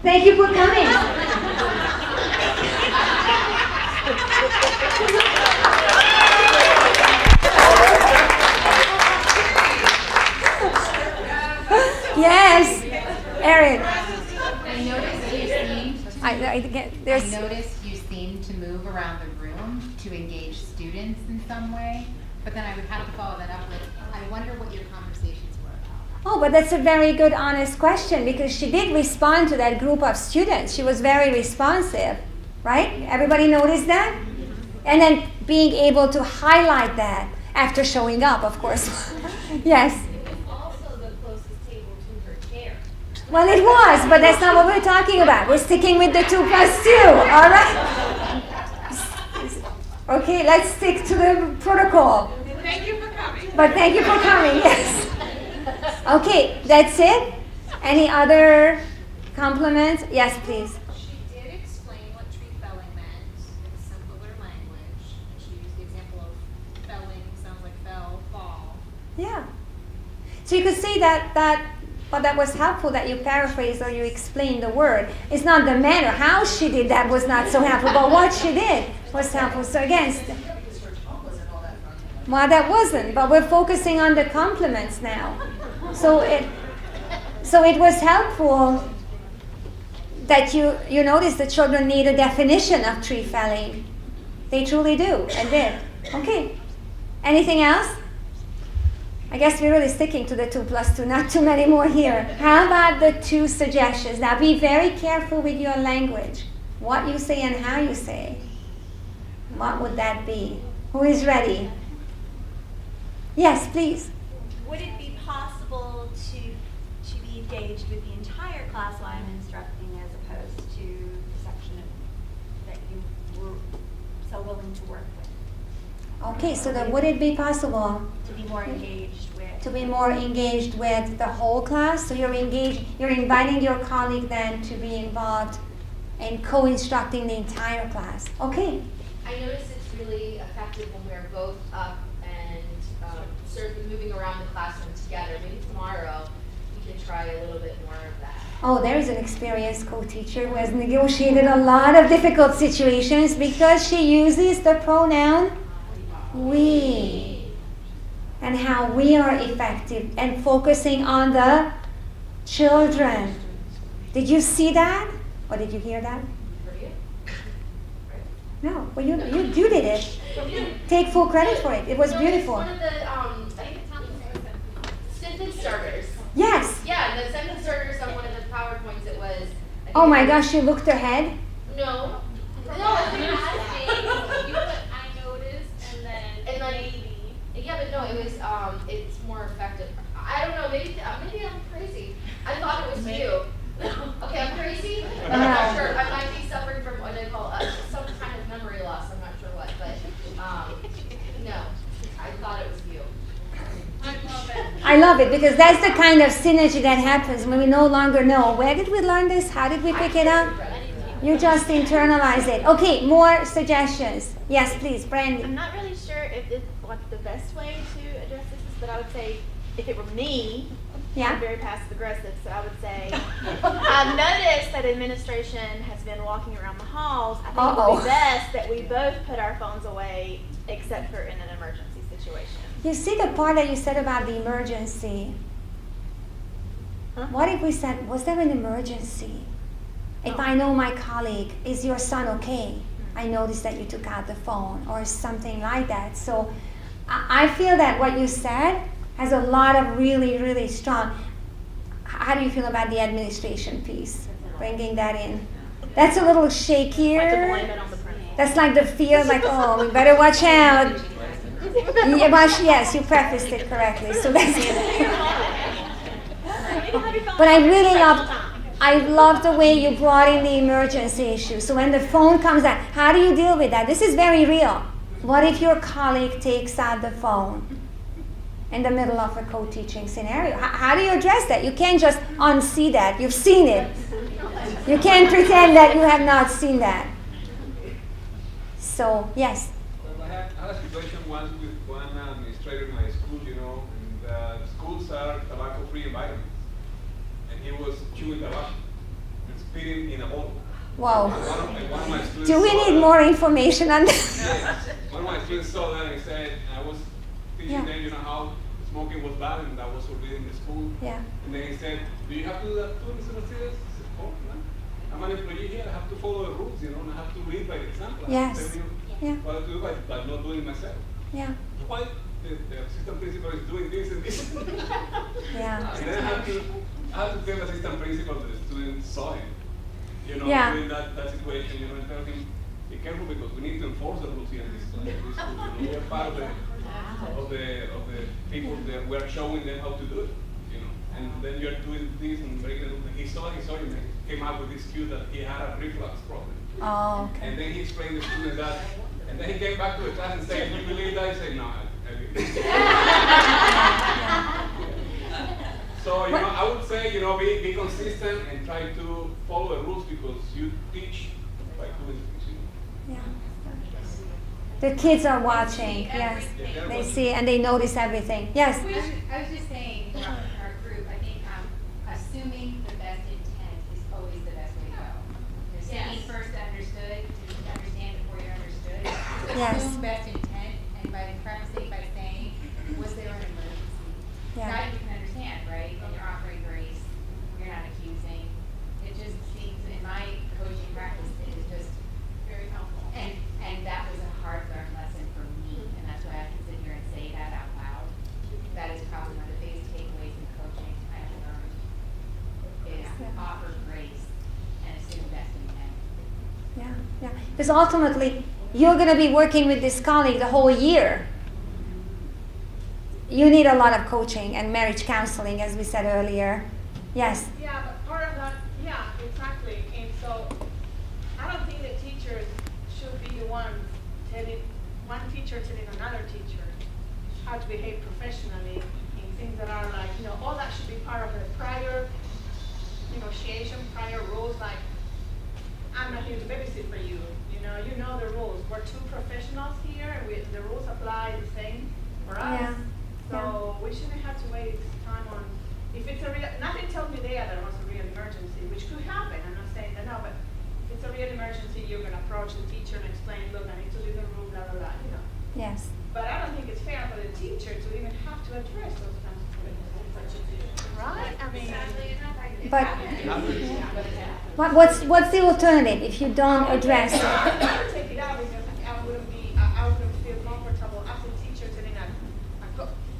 Thank you for coming. Yes, Erin. I noticed you seemed There's. I noticed you seemed to move around the room to engage students in some way, but then I would have to follow that up with, I wonder what your conversations were about. Oh, but that's a very good, honest question because she did respond to that group of students. She was very responsive, right? Everybody noticed that? And then being able to highlight that after showing up, of course. Yes. Also the closest table to her chair. Well, it was, but that's not what we're talking about. We're sticking with the 2+2, all right? Okay, let's stick to the protocol. Thank you for coming. But thank you for coming, yes. Okay, that's it? Any other compliments? Yes, please. She did explain what tree felling meant in simpler language. She used the example of felling sounds like fell, fall. Yeah. So you could say but that was helpful that you paraphrased or you explained the word. It's not the manner. How she did that was not so helpful, but what she did was helpful. So again, well, that wasn't, but we're focusing on the compliments now. So it was helpful that you notice the children need a definition of tree felling. They truly do, and did. Okay. Anything else? I guess we're really sticking to the 2+2, not too many more here. How about the 2 suggestions? Now be very careful with your language. What you say and how you say. What would that be? Who is ready? Yes, please. Would it be possible to be engaged with the entire class while I'm instructing as opposed to the section that you were so willing to work with? Okay, so then would it be possible To be more engaged with? to be more engaged with the whole class? So you're inviting your colleague then to be involved in co-instructing the entire class. Okay. I notice it's really effective when we're both up and sort of moving around the classroom together. Maybe tomorrow we can try a little bit more of that. Oh, there's an experienced co-teacher who has negotiated a lot of difficult situations because she uses the pronoun we. And how we are effective and focusing on the children. Did you see that? Or did you hear that? No, well you did it. Take full credit for it. It was beautiful. It's one of the sentence starters. Yes. Yeah, the sentence starters on one of the PowerPoints it was. Oh my gosh, you looked ahead? No. No, You put I noticed and then maybe. Yeah, but no, it was it's more effective. I don't know, maybe I'm crazy. I thought it was you. Okay, I'm crazy. I'm not sure. I might be suffering from what they call some kind of memory loss. I'm not sure what, but no, I thought it was you. I love it because that's the kind of synergy that happens when we no longer know where did we learn this, how did we pick it up? You just internalize it. Okay, more suggestions. Yes, please, Brandy. I'm not really sure if it's what the best way to address this is, but I would say if it were me, Yeah. I'm very passive aggressive, so I would say I've noticed that administration has been walking around the halls. I think it would be best that we both put our phones away except for in an emergency situation. You see the part that you said about the emergency. Huh? What if we said, was there an emergency? If I know my colleague, is your son okay? I noticed that you took out the phone or something like that. So I feel that what you said has a lot of really, really strong. How do you feel about the administration piece? Bringing that in. That's a little shakier. Like to blame it on the principal. That's like the fear, like, oh, we better watch out. Yeah, well, yes, you prefaced it correctly. So that's But I love the way you brought in the emergency issue. So when the phone comes out, how do you deal with that? This is very real. What if your colleague takes out the phone in the middle of a co-teaching scenario? How do you address that? You can't just unsee that. You've seen it. You can't pretend that you have not seen that. So, yes. Well, I had a situation once with one administrator in my school, and schools are tobacco-free environments. And he was chewing tobacco fitting in a ball. Wow. One of my students Do we saw need that. more information on that? Yes. One of my students saw that and he said, I was teaching Yeah. them, how smoking was bad and that was forbidden in the school. Yeah. And then he said, do you have to do that too, Mr. Martinez? I said, oh, no. I'm an employee here, I have to follow the rules, and I have to lead by example. I have to Yes. tell you Yeah. what to do by not doing it myself. Yeah. Why the assistant principal is doing this and this? Yeah. And then I have to tell the assistant principal that the student saw him, Yeah. doing that situation, and tell him, be careful because we need to enforce the rules here in this school. We are part of the people that we are showing them how to do it, And then you're doing this and breaking it. He saw him and came up with this cue that he had a reflux problem. Oh, okay. And then he explained to the students that, and then he came back to the class and said, do you believe that? I said, no, I believe So, I would say, be consistent and try to follow the rules because you teach by doing things, Yeah. The kids are watching, yes. Yeah, They see and they notice everything. Yes. I was just saying, in our group, I think assuming the best intent is always the best way to go. Assuming first understood, to understand before you're understood. Yes. Assume best intent, and by prefacing by saying, was there an emergency? Yeah. Now you can understand, right? And you're offering grace, you're not accusing. It just seems, in my coaching practice, it is just very helpful. And that was a hard learned lesson for me, and that's why I can sit here and say that out loud. That is probably one of the biggest takeaways in coaching I have learned is offer grace and assume best intent. Yeah, yeah. Because ultimately, you're going to be working with this colleague the whole year. You need a lot of coaching and marriage counseling, as we said earlier. Yes. Yeah, but part of that, yeah, exactly. And so I don't think that teachers should be the ones telling one teacher telling another teacher how to behave professionally in things that are like, all that should be part of the prior negotiation, prior rules, like, I'm not here to babysit for you. You know the rules. We're two professionals here, and the rules apply the same for us. Yeah. So we shouldn't have to waste time on, if it's a real, nothing tells me there that it was a real emergency, which could happen. I'm not saying that no, but if it's a real emergency, you're going to approach the teacher and explain, look, I need to leave the room, blah, blah, blah, Yes. But I don't think it's fair for the teacher to even have to address those kinds of things. Right? I mean, But what's the alternative if you don't address it? I would take it out because I wouldn't feel comfortable as a teacher telling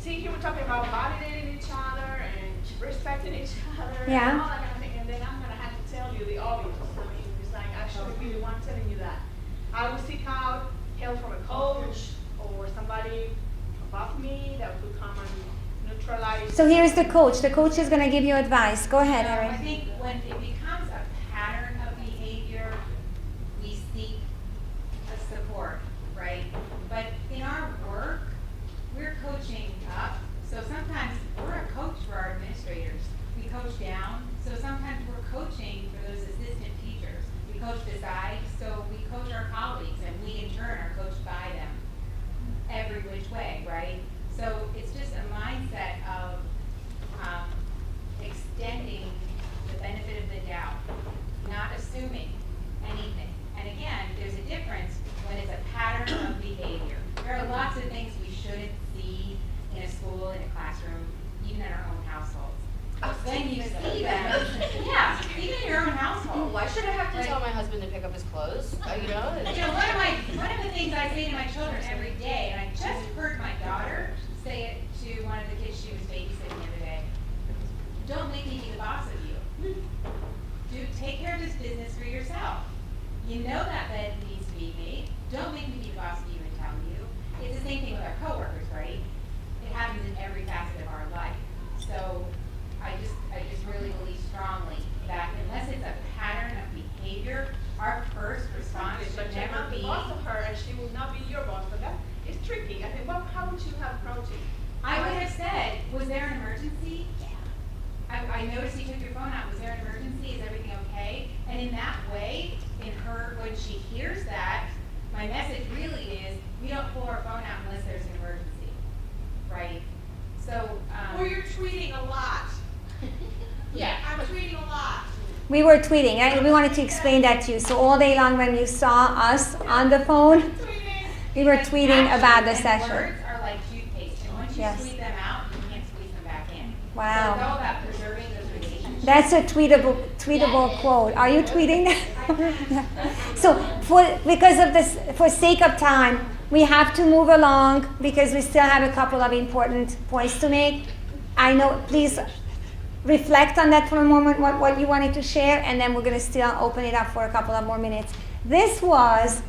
see, here we're talking about validating each other and respecting each other Yeah. and all that kind of thing, and then I'm going to have to tell you the obvious. I mean, it's like I shouldn't be the one telling you that. I will seek out help from a coach or somebody above me that could come and neutralize. So here's the coach. The coach is going to give you advice. Go ahead, I Erin. think when it becomes a pattern of behavior, we seek a support, right? But in our work, we're coaching up. So sometimes we're a coach for our administrators. We coach down. So sometimes we're coaching for those assistant teachers. We coach the side. So we coach our colleagues, and we in turn are coached by them every which way, right? So it's just a mindset of extending the benefit of the doubt, not assuming anything. And again, there's a difference when it's a pattern of behavior. There are lots of things we shouldn't see in a school, in a classroom, even in our own households. But when you see them, yeah, even in your own household. Why should I have to tell my husband to pick up his clothes? One of the things I say to my children every day, and I just heard my daughter say it to one of the kids she was babysitting the other day. Don't make me be the boss of you. Take care of this business for yourself. You know that bed needs to be made. Don't make me be the boss of you and tell you. It's the same thing with our coworkers, right? It happens in every facet of our life. So I just really believe strongly that unless it's a pattern of behavior, our first response But should you're never not the be. boss of her, and she will not be your boss. But that is tricky. I mean, how would you have approached it? I would have said, was there an emergency? I noticed you took your phone out. Was there an emergency? Is everything okay? And in that way, when she hears that, my message really is, we don't pull our phone out unless there's an emergency, right? So, Or you're tweeting a lot. yeah. I'm tweeting a lot. We were tweeting, right? We wanted to explain that to you. So all day long when you saw us on the phone, we were tweeting about the And session. words are like toothpaste, and once you Yes. squeeze them out, you can't squeeze them back in. Wow. So it's all about preserving those relationships. That's a tweetable quote. Are you tweeting that? So because of this, for sake of time, we have to move along because we still have a couple of important points to make. I know, please reflect on that for a moment, what you wanted to share, and then we're going to still open it up for a couple of more minutes. This was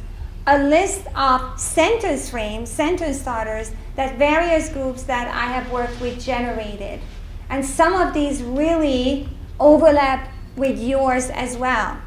a list of sentence frames, sentence starters that various groups that I have worked with generated. And some of these really overlap with yours as well.